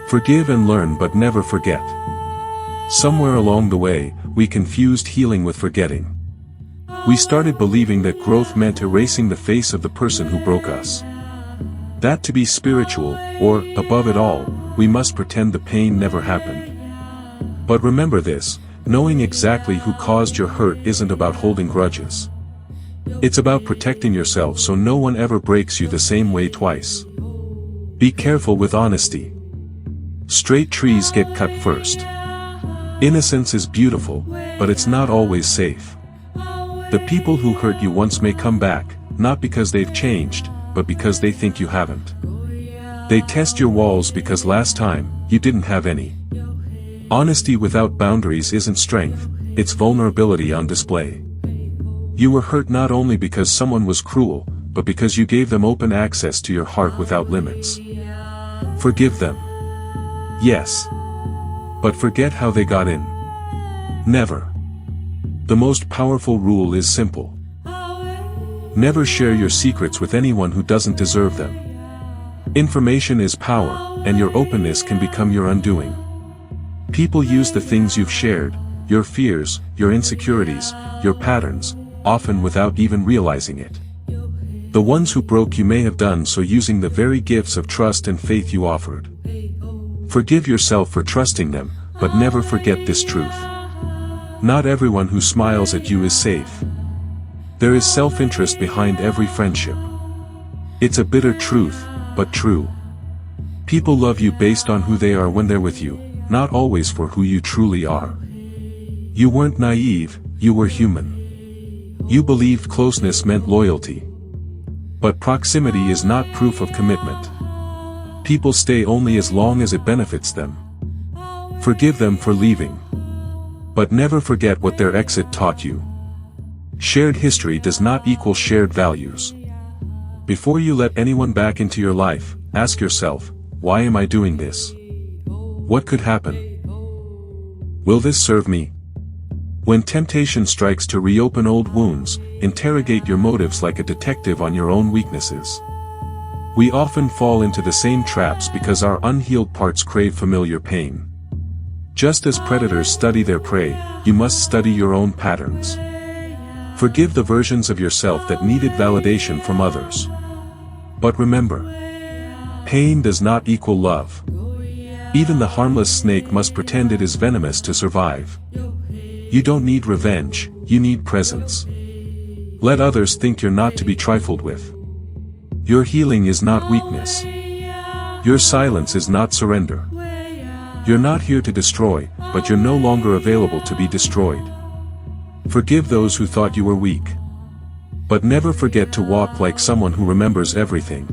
Forgive and learn, but never forget. Somewhere along the way, we confused healing with forgetting. We started believing that growth meant erasing the face of the person who broke us. That to be spiritual, or, above it all, we must pretend the pain never happened. But remember this, knowing exactly who caused your hurt isn't about holding grudges. It's about protecting yourself so no one ever breaks you the same way twice. Be careful with honesty. Straight trees get cut first. Innocence is beautiful, but it's not always safe. The people who hurt you once may come back, not because they've changed, but because they think you haven't. They test your walls because last time, you didn't have any. Honesty without boundaries isn't strength, it's vulnerability on display. You were hurt not only because someone was cruel, but because you gave them open access to your heart without limits. Forgive them. Yes. But forget how they got in. Never. The most powerful rule is simple. Never share your secrets with anyone who doesn't deserve them. Information is power, and your openness can become your undoing. People use the things you've shared, your fears, your insecurities, your patterns, often without even realizing it. The ones who broke you may have done so using the very gifts of trust and faith you offered. Forgive yourself for trusting them, but never forget this truth. Not everyone who smiles at you is safe. There is self-interest behind every friendship. It's a bitter truth, but true. People love you based on who they are when they're with you, not always for who you truly are. You weren't naive, you were human. You believed closeness meant loyalty. But proximity is not proof of commitment. People stay only as long as it benefits them. Forgive them for leaving. But never forget what their exit taught you. Shared history does not equal shared values. Before you let anyone back into your life, ask yourself, why am I doing this? What could happen? Will this serve me? When temptation strikes to reopen old wounds, interrogate your motives like a detective on your own weaknesses. We often fall into the same traps because our unhealed parts crave familiar pain. Just as predators study their prey, you must study your own patterns. Forgive the versions of yourself that needed validation from others. But remember, pain does not equal love. Even the harmless snake must pretend it is venomous to survive. You don't need revenge, you need presence. Let others think you're not to be trifled with. Your healing is not weakness. Your silence is not surrender. You're not here to destroy, but you're no longer available to be destroyed. Forgive those who thought you were weak. But never forget to walk like someone who remembers everything.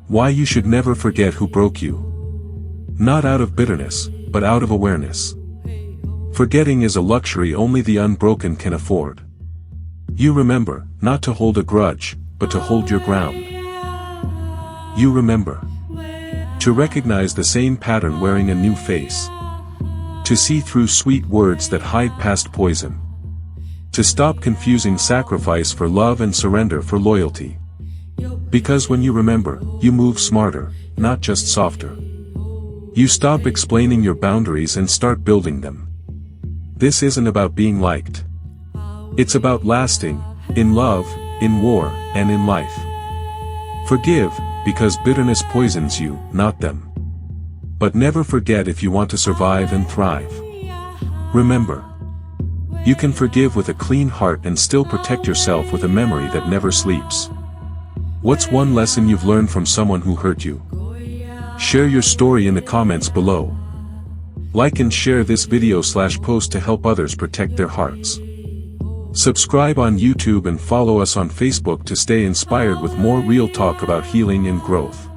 Why you should never forget who broke you. Not out of bitterness, but out of awareness. Forgetting is a luxury only the unbroken can afford. You remember, not to hold a grudge, but to hold your ground. You remember. To recognize the same pattern wearing a new face. To see through sweet words that hide past poison. To stop confusing sacrifice for love and surrender for loyalty. Because when you remember, you move smarter, not just softer. You stop explaining your boundaries and start building them. This isn't about being liked. It's about lasting, in love, in war, and in life. Forgive, because bitterness poisons you, not them. But never forget if you want to survive and thrive. Remember. You can forgive with a clean heart and still protect yourself with a memory that never sleeps. What's one lesson you've learned from someone who hurt you? Share your story in the comments below. Like and share this video/post to help others protect their hearts. Subscribe on YouTube and follow us on Facebook to stay inspired with more real talk about healing and growth.